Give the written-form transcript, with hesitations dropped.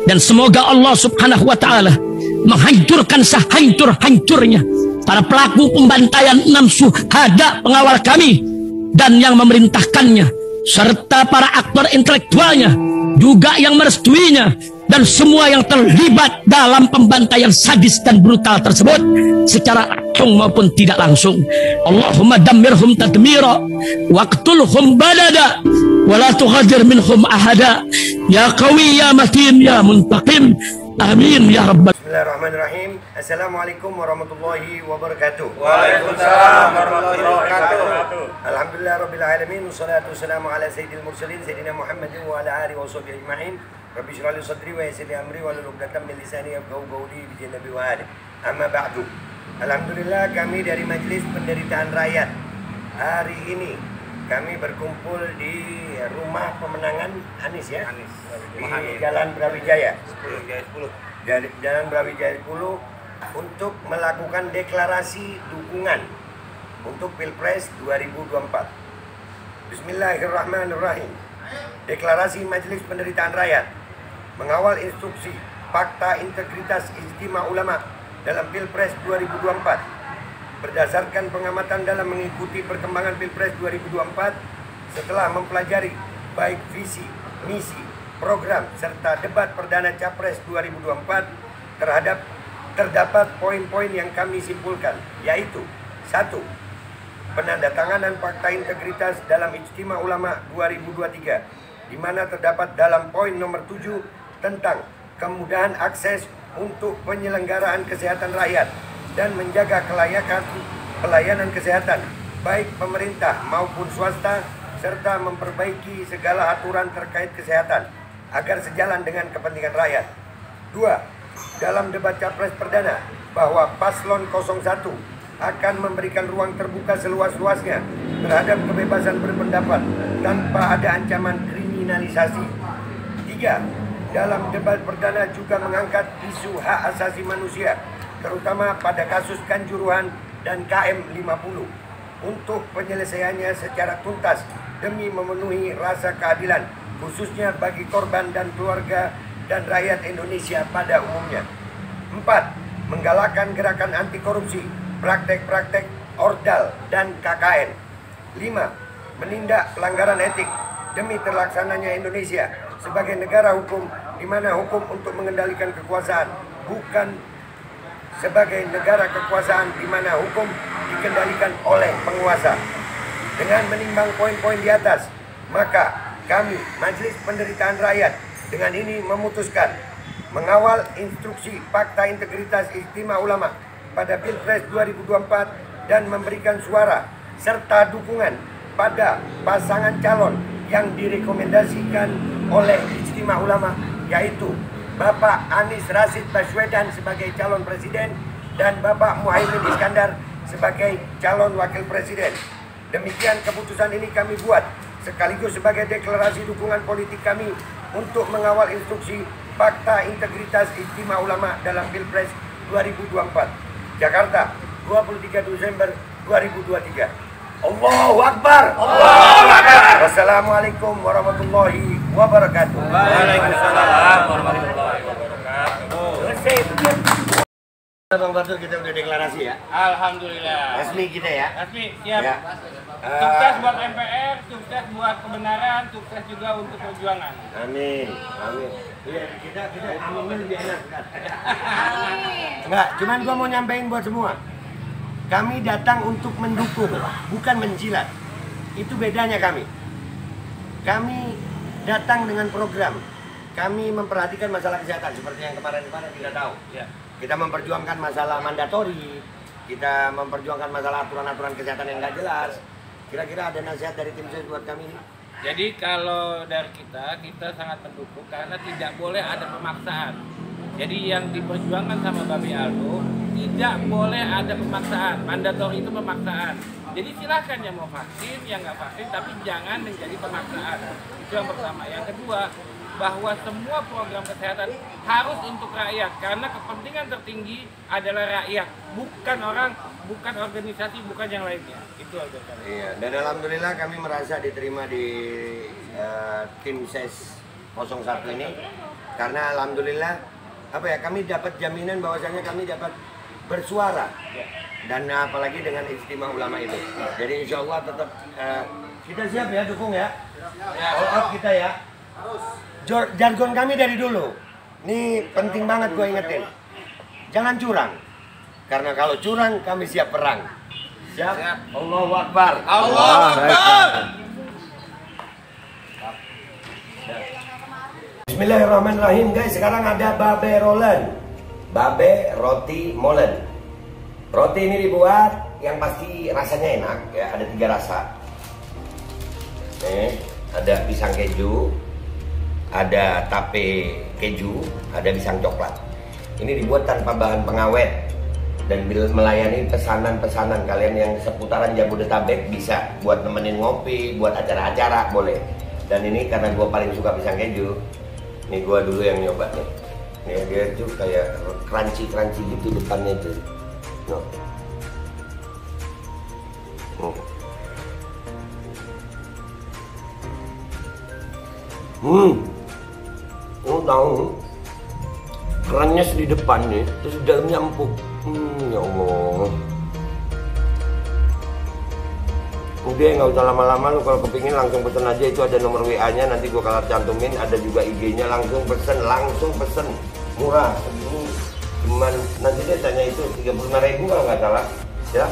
Dan semoga Allah subhanahu wa ta'ala menghancurkan sehancur-hancurnya para pelaku pembantaian 6 syuhada pengawal kami dan yang memerintahkannya, serta para aktor intelektualnya juga yang merestuinya, dan semua yang terlibat dalam pembantaian sadis dan brutal tersebut secara langsung maupun tidak langsung. Allahumma dammirhum tadmira waqtulhum badada wala tughadir minhum ahada ya qawi ya matin ya muntaqim amin ya rabbal. Bismillahirrahmanirrahim. Assalamualaikum warahmatullahi wabarakatuh. Waalaikumsalam warahmatullahi wabarakatuh. Alhamdulillah rabbil alamin, wassalatu wassalamu ala sayyidil mursalin sayyidina Muhammadin wa ala alihi wa sahbihi ajma'in. Rabbi shrah li sadri wa yassir li amri wahlul 'uqdatam min lisani yafqahu qawli bi nabi wa ali. Amma ba'du. Alhamdulillah, kami dari Majelis Penderitaan Rakyat hari ini kami berkumpul di rumah pemenangan Anies ya. Di Jalan Brawijaya. 10. Jalan Brawijaya 10 untuk melakukan deklarasi dukungan untuk Pilpres 2024. Bismillahirrahmanirrahim. Deklarasi Majelis Penderitaan Rakyat mengawal instruksi Fakta Integritas Ijtima Ulama dalam Pilpres 2024. Berdasarkan pengamatan dalam mengikuti perkembangan Pilpres 2024 setelah mempelajari baik visi, misi, program, serta debat perdana Capres 2024 terdapat poin-poin yang kami simpulkan, yaitu 1. Penandatanganan Fakta Integritas dalam Ijtima Ulama 2023, di mana terdapat dalam poin nomor 7 tentang kemudahan akses untuk penyelenggaraan kesehatan rakyat dan menjaga kelayakan pelayanan kesehatan baik pemerintah maupun swasta, serta memperbaiki segala aturan terkait kesehatan agar sejalan dengan kepentingan rakyat. 2. Dalam debat Capres perdana bahwa Paslon 01 akan memberikan ruang terbuka seluas-luasnya terhadap kebebasan berpendapat tanpa ada ancaman kriminalisasi. 3. Dalam debat perdana juga mengangkat isu hak asasi manusia, terutama pada kasus Kanjuruhan dan KM50, untuk penyelesaiannya secara tuntas demi memenuhi rasa keadilan, khususnya bagi korban dan keluarga dan rakyat Indonesia pada umumnya. 4. Menggalakkan gerakan anti korupsi, praktek-praktek ordal dan KKN. 5. Menindak pelanggaran etik demi terlaksananya Indonesia sebagai negara hukum, di mana hukum untuk mengendalikan kekuasaan, bukan sebagai negara kekuasaan di mana hukum dikendalikan oleh penguasa. Dengan menimbang poin-poin di atas, maka kami Majelis Penderitaan Rakyat dengan ini memutuskan mengawal instruksi Fakta Integritas Ijtima Ulama pada Pilpres 2024 dan memberikan suara serta dukungan pada pasangan calon yang direkomendasikan oleh Ijtima Ulama, yaitu Bapak Anies Rashid Baswedan sebagai calon presiden dan Bapak Muhaimin Iskandar sebagai calon wakil presiden. Demikian keputusan ini kami buat sekaligus sebagai deklarasi dukungan politik kami untuk mengawal instruksi Fakta Integritas Ijtima Ulama dalam Pilpres 2024. Jakarta, 23 Desember 2023. Allahu Akbar. Allahu Akbar. Wassalamualaikum warahmatullahi wabarakatuh. Waalaikumsalam warahmatullahi wabarakatuh. Bang Batur, kita udah deklarasi ya? Alhamdulillah. Resmi kita ya? Resmi, siap. Ya. Sukses buat MPR, sukses buat kebenaran, sukses juga untuk perjuangan. Amin. Amin. Iya, kita amin lebih enak. Enggak, cuman gua mau nyampein buat semua. Kami datang untuk mendukung, bukan menjilat. Itu bedanya kami. Kami datang dengan program. Kami memperhatikan masalah kesehatan seperti yang kemarin-kemarin kita tahu. Ya. Kita memperjuangkan masalah mandatori, kita memperjuangkan masalah aturan-aturan kesehatan yang nggak jelas. Kira-kira ada nasihat dari tim ses buat kami? Jadi kalau dari kita sangat mendukung karena tidak boleh ada pemaksaan. Jadi yang diperjuangkan sama Babi Aldo tidak boleh ada pemaksaan. Mandatori itu pemaksaan. Jadi silakan yang mau vaksin, yang nggak vaksin, tapi jangan menjadi pemaksaan. Itu yang pertama. Yang kedua, bahwa semua program kesehatan harus untuk rakyat karena kepentingan tertinggi adalah rakyat, bukan orang, bukan organisasi, bukan yang lainnya. Itu aja. Iya, dan alhamdulillah kami merasa diterima di tim ses 01 ini Karena alhamdulillah kami dapat jaminan bahwasanya kami dapat bersuara. Dan apalagi dengan Ijtima Ulama itu. Jadi insya Allah tetap kita siap ya, dukung ya. All out kita ya. Jargon kami dari dulu. Ini penting banget gue ingetin. Jangan curang. Karena kalau curang kami siap perang. Siap? Allahu Akbar. Allahu Akbar. Bismillahirrahmanirrahim guys. Sekarang ada babe rolen. Babe roti molen. Roti ini dibuat yang pasti rasanya enak ya. Ada 3 rasa. Nih, ada pisang keju, ada tape keju, ada pisang coklat. Ini dibuat tanpa bahan pengawet dan melayani pesanan-pesanan kalian yang seputaran Jabodetabek, bisa buat nemenin ngopi, buat acara-acara boleh. Dan ini karena gue paling suka pisang keju, nih gue dulu yang nyoba nih. Nih dia tuh kayak crunchy gitu depannya tuh. No. Tahu kerannya di depan nih, terus di dalamnya empuk. Ya Allah. Udah nggak usah lama-lama, lu kalau kepingin langsung pesen aja, itu ada nomor WA-nya, nanti gua kalau cantumin, ada juga IG-nya, langsung pesen, murah segini, cuman nanti dia tanya itu 35.000 kalau nggak salah, ya.